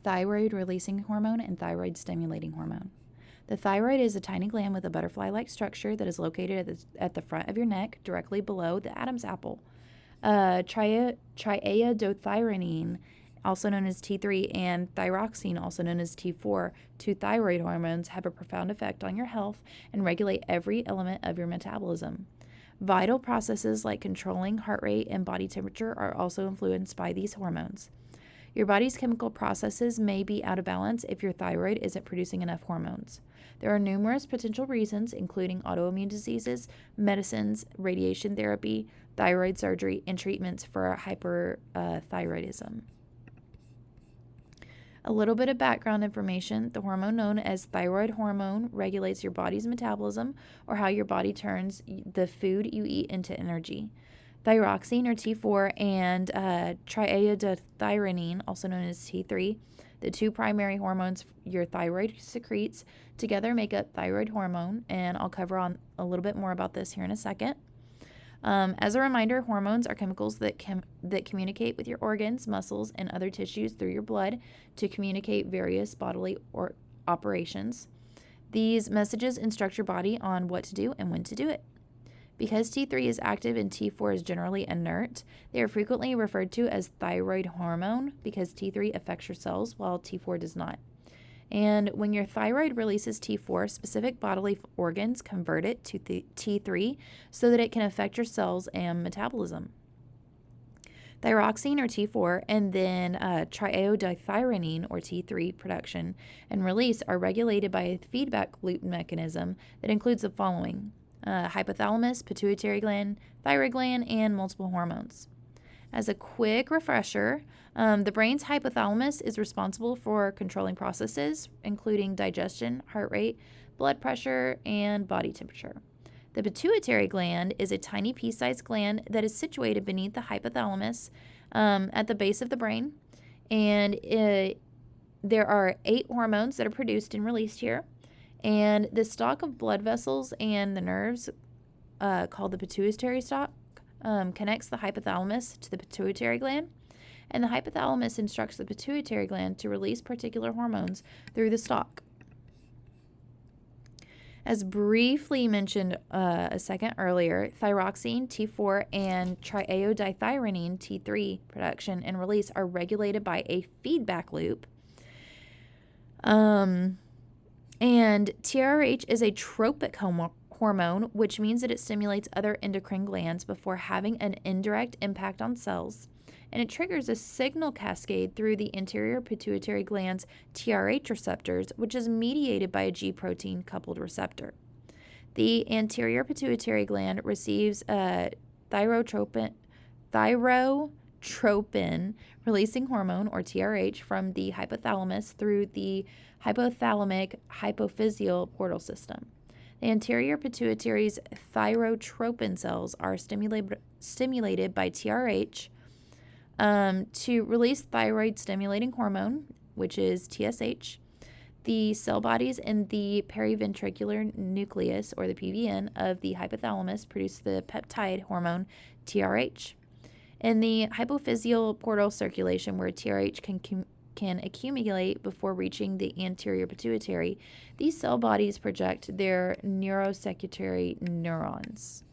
thyroid releasing hormone and thyroid stimulating hormone. The thyroid is a tiny gland with a butterfly-like structure that is located at the front of your neck, directly below the Adam's apple. Triiodothyronine, also known as T3, and thyroxine, also known as T4, two thyroid hormones, have a profound effect on your health and regulate every element of your metabolism. Vital processes like controlling heart rate and body temperature are also influenced by these hormones. Your body's chemical processes may be out of balance if your thyroid isn't producing enough hormones. There are numerous potential reasons, including autoimmune diseases, medicines, radiation therapy, thyroid surgery, and treatments for hyperthyroidism. A little bit of background information. The hormone known as thyroid hormone regulates your body's metabolism, or how your body turns the food you eat into energy. Thyroxine, or T4, and triiodothyronine, also known as T3, the two primary hormones your thyroid secretes, together make up thyroid hormone, and I'll cover on a little bit more about this here in a second. As a reminder, hormones are chemicals that communicate with your organs, muscles, and other tissues through your blood to communicate various bodily operations. These messages instruct your body on what to do and when to do it. Because T3 is active and T4 is generally inert, they are frequently referred to as thyroid hormone because T3 affects your cells while T4 does not. And when your thyroid releases T4, specific bodily organs convert it to T3 so that it can affect your cells and metabolism. Thyroxine, or T4, and then triiodothyronine, or T3, production and release are regulated by a feedback loop mechanism that includes the following: hypothalamus, pituitary gland, thyroid gland, and multiple hormones. As a quick refresher, the brain's hypothalamus is responsible for controlling processes, including digestion, heart rate, blood pressure, and body temperature. The pituitary gland is a tiny pea-sized gland that is situated beneath the hypothalamus at the base of the brain, and there are 8 hormones that are produced and released here. And the stalk of blood vessels and the nerves, called the pituitary stalk, connects the hypothalamus to the pituitary gland, and the hypothalamus instructs the pituitary gland to release particular hormones through the stalk. As briefly mentioned a second earlier, thyroxine, T4, and triiodothyronine, T3, production and release are regulated by a feedback loop. And TRH is a tropic hormone, which means that it stimulates other endocrine glands before having an indirect impact on cells. And it triggers a signal cascade through the anterior pituitary gland's TRH receptors, which is mediated by a G protein coupled receptor. The anterior pituitary gland receives a thyrotropin releasing hormone, or TRH, from the hypothalamus through the hypothalamic hypophyseal portal system. The anterior pituitary's thyrotropin cells are stimulated by TRH to release thyroid stimulating hormone, which is TSH. The cell bodies in the periventricular nucleus, or the PVN, of the hypothalamus produce the peptide hormone TRH. In the hypophyseal portal circulation, where TRH can accumulate before reaching the anterior pituitary, these cell bodies project their neurosecretory neurons.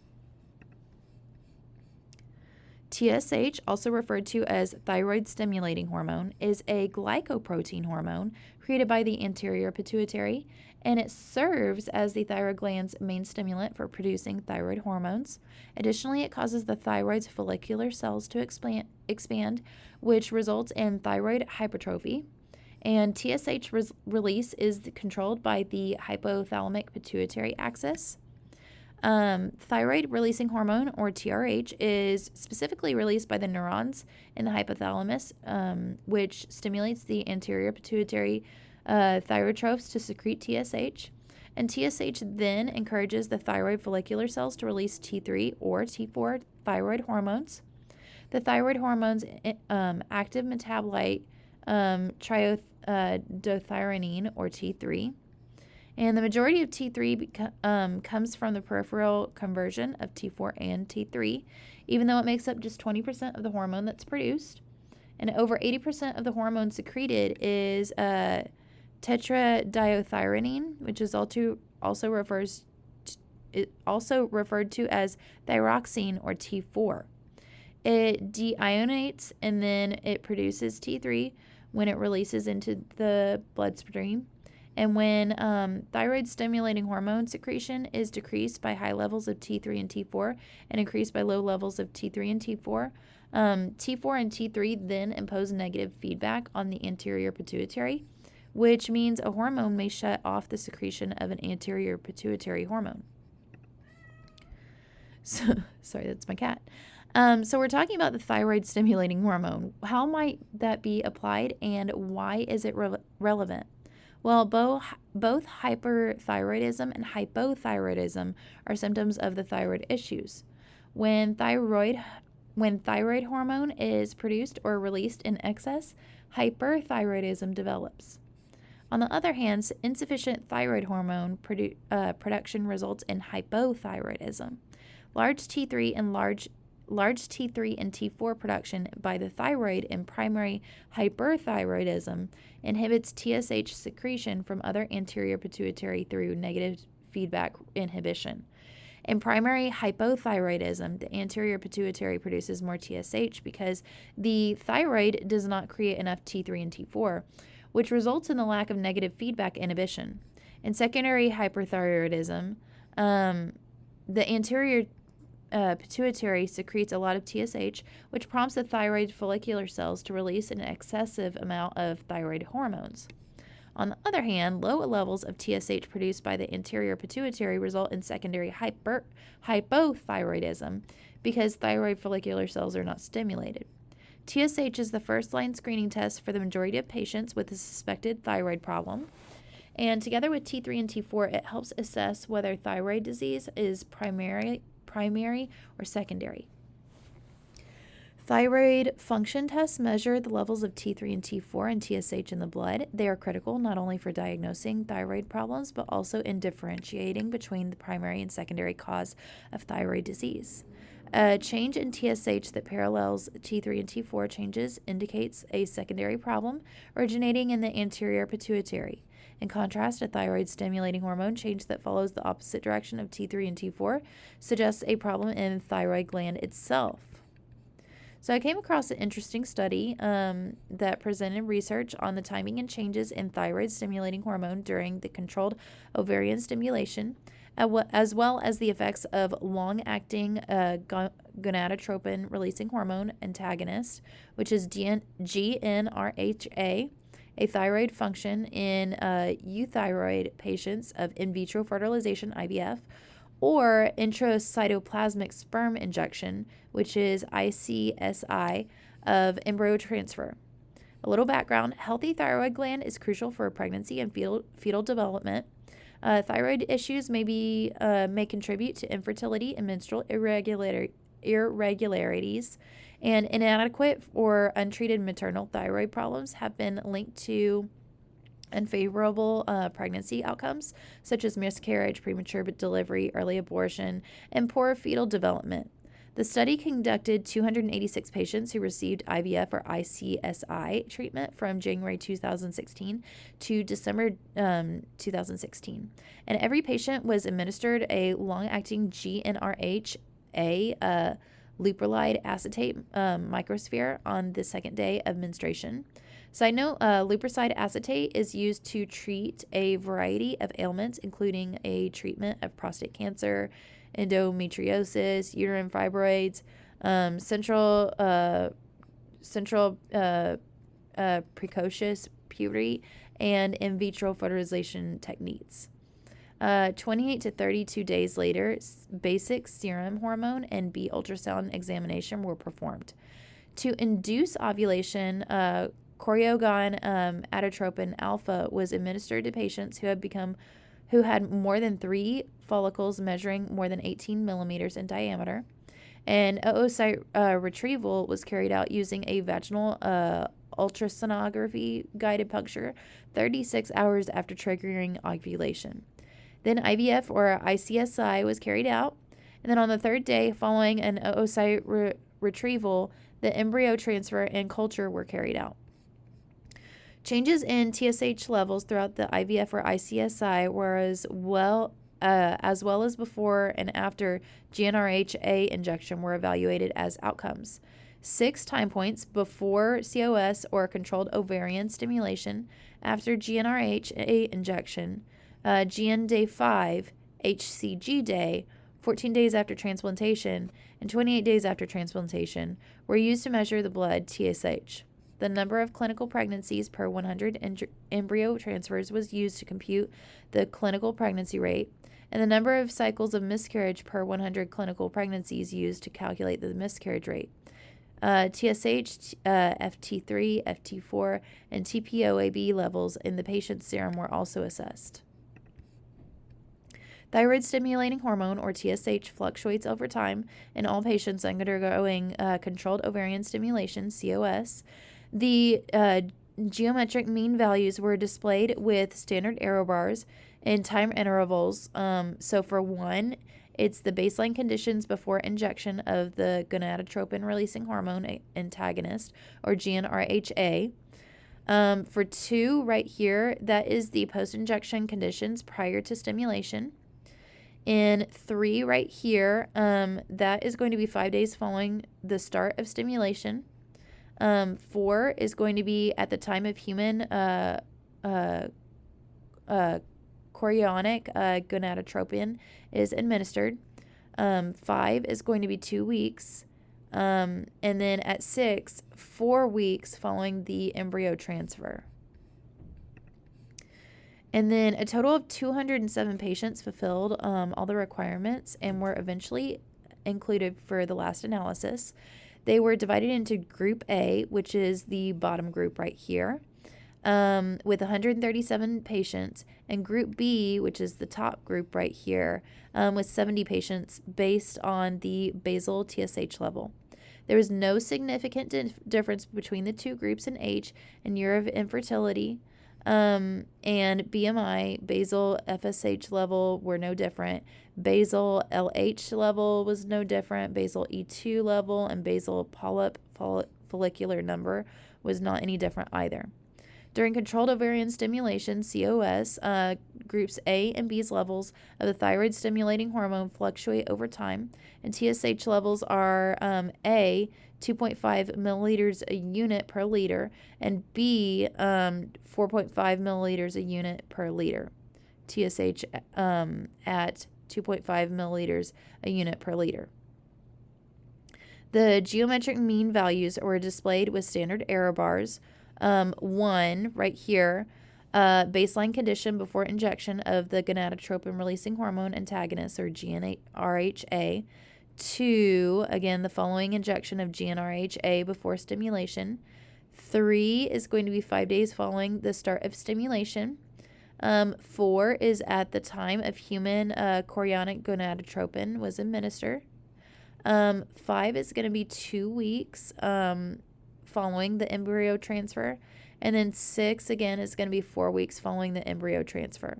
TSH, also referred to as thyroid stimulating hormone, is a glycoprotein hormone created by the anterior pituitary, and it serves as the thyroid gland's main stimulant for producing thyroid hormones. Additionally, it causes the thyroid's follicular cells to expand, which results in thyroid hypertrophy. And TSH release is controlled by the hypothalamic pituitary axis. Thyroid releasing hormone, or TRH, is specifically released by the neurons in the hypothalamus, which stimulates the anterior pituitary thyrotropes to secrete TSH. And TSH then encourages the thyroid follicular cells to release T3 or T4 thyroid hormones. The thyroid hormone's active metabolite, triiodothyronine, or T3. And the majority of T3 comes from the peripheral conversion of T4 and T3, even though it makes up just 20% of the hormone that's produced. And over 80% of the hormone secreted is tetradiothyronine, which is also referred to as thyroxine or T4. It deionates and then it produces T3 when it releases into the bloodstream. And when thyroid stimulating hormone secretion is decreased by high levels of T3 and T4 and increased by low levels of T3 and T4, T4 and T3 then impose negative feedback on the anterior pituitary, which means a hormone may shut off the secretion of an anterior pituitary hormone. So, sorry, that's my cat. So we're talking about the thyroid stimulating hormone. How might that be applied and why is it relevant? Well, both hyperthyroidism and hypothyroidism are symptoms of the thyroid issues. When thyroid hormone is produced or released in excess, hyperthyroidism develops. On the other hand, insufficient thyroid hormone production results in hypothyroidism. Large T3 and T4 production by the thyroid in primary hyperthyroidism inhibits TSH secretion from other anterior pituitary through negative feedback inhibition. In primary hypothyroidism, the anterior pituitary produces more TSH because the thyroid does not create enough T3 and T4, which results in the lack of negative feedback inhibition. In secondary hyperthyroidism, the anterior pituitary secretes a lot of TSH, which prompts the thyroid follicular cells to release an excessive amount of thyroid hormones. On the other hand, low levels of TSH produced by the anterior pituitary result in secondary hypothyroidism because thyroid follicular cells are not stimulated. TSH is the first-line screening test for the majority of patients with a suspected thyroid problem. And together with T3 and T4, it helps assess whether thyroid disease is primary or secondary. Thyroid function tests measure the levels of T3 and T4 and TSH in the blood. They are critical not only for diagnosing thyroid problems, but also in differentiating between the primary and secondary cause of thyroid disease. A change in TSH that parallels T3 and T4 changes indicates a secondary problem originating in the anterior pituitary. In contrast, a thyroid-stimulating hormone change that follows the opposite direction of T3 and T4 suggests a problem in the thyroid gland itself. So I came across an interesting study that presented research on the timing and changes in thyroid-stimulating hormone during the controlled ovarian stimulation, as well as the effects of long-acting gonadotropin-releasing hormone antagonist, which is GnRHA, a thyroid function in euthyroid patients of in vitro fertilization IVF, or intracytoplasmic sperm injection, which is ICSI, of embryo transfer. A little background: healthy thyroid gland is crucial for pregnancy and fetal development. Thyroid issues may contribute to infertility and menstrual irregularities, and inadequate or untreated maternal thyroid problems have been linked to unfavorable pregnancy outcomes, such as miscarriage, premature delivery, early abortion, and poor fetal development. The study conducted 286 patients who received IVF or ICSI treatment from January 2016 to December 2016. And every patient was administered a long-acting GnRHA leuprolide acetate microsphere on the second day of menstruation. Side note, leuprolide acetate is used to treat a variety of ailments, including a treatment of prostate cancer, endometriosis, uterine fibroids, central precocious puberty, and in vitro fertilization techniques. 28 to 32 days later, basic serum hormone and B ultrasound examination were performed. To induce ovulation, choriogon atotropin alpha was administered to patients who had more than 3 follicles measuring more than 18 millimeters in diameter, and oocyte retrieval was carried out using a vaginal ultrasonography guided puncture 36 hours after triggering ovulation. Then IVF or ICSI was carried out, and then on the third day following an oocyte retrieval, the embryo transfer and culture were carried out. Changes in TSH levels throughout the IVF or ICSI were as well as before and after GnRHA injection were evaluated as outcomes. 6 time points before COS or controlled ovarian stimulation, after GnRHA injection, GN day 5, HCG day, 14 days after transplantation, and 28 days after transplantation were used to measure the blood TSH. The number of clinical pregnancies per 100 embryo transfers was used to compute the clinical pregnancy rate, and the number of cycles of miscarriage per 100 clinical pregnancies used to calculate the miscarriage rate. TSH, FT3, FT4, and TPOAB levels in the patient's serum were also assessed. Thyroid stimulating hormone, or TSH, fluctuates over time in all patients undergoing controlled ovarian stimulation, COS. The geometric mean values were displayed with standard error bars in time intervals. So for 1, it's the baseline conditions before injection of the gonadotropin-releasing hormone antagonist, or GnRHA. For 2, right here, that is the post-injection conditions prior to stimulation. In 3, right here, that is going to be 5 days following the start of stimulation. 4 is going to be at the time of human chorionic gonadotropin is administered. 5 is going to be 2 weeks. And then at 6, 4 weeks following the embryo transfer. And then a total of 207 patients fulfilled all the requirements and were eventually included for the last analysis. They were divided into Group A, which is the bottom group right here, with 137 patients, and Group B, which is the top group right here, with 70 patients based on the basal TSH level. There was no significant difference between the two groups in age and year of infertility. And BMI, basal FSH level were no different. Basal LH level was no different. Basal E2 level and basal polyp follicular number was not any different either. During controlled ovarian stimulation, COS, groups A and B's levels of the thyroid stimulating hormone fluctuate over time, and TSH levels are A, 2.5 milliliters a unit per liter, and B, 4.5 milliliters a unit per liter. TSH at 2.5 milliliters a unit per liter. The geometric mean values were displayed with standard error bars. 1, right here, baseline condition before injection of the gonadotropin-releasing hormone antagonist, or GnRHA. 2, again, the following injection of GnRHA before stimulation. 3 is going to be 5 days following the start of stimulation. 4 is at the time of human chorionic gonadotropin was administered. 5 is going to be 2 weeks following the embryo transfer. And then 6, again, is going to be 4 weeks following the embryo transfer.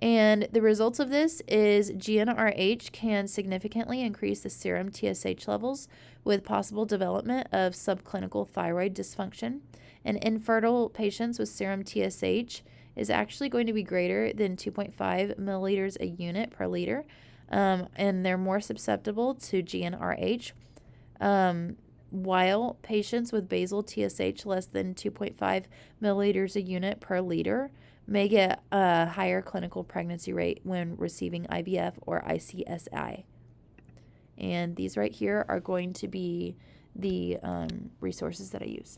And the results of this is GnRH can significantly increase the serum TSH levels with possible development of subclinical thyroid dysfunction. And infertile patients with serum TSH is actually going to be greater than 2.5 milliliters a unit per liter, and they're more susceptible to GnRH. While patients with basal TSH less than 2.5 milliliters a unit per liter may get a higher clinical pregnancy rate when receiving IVF or ICSI. And these right here are going to be the resources that I used.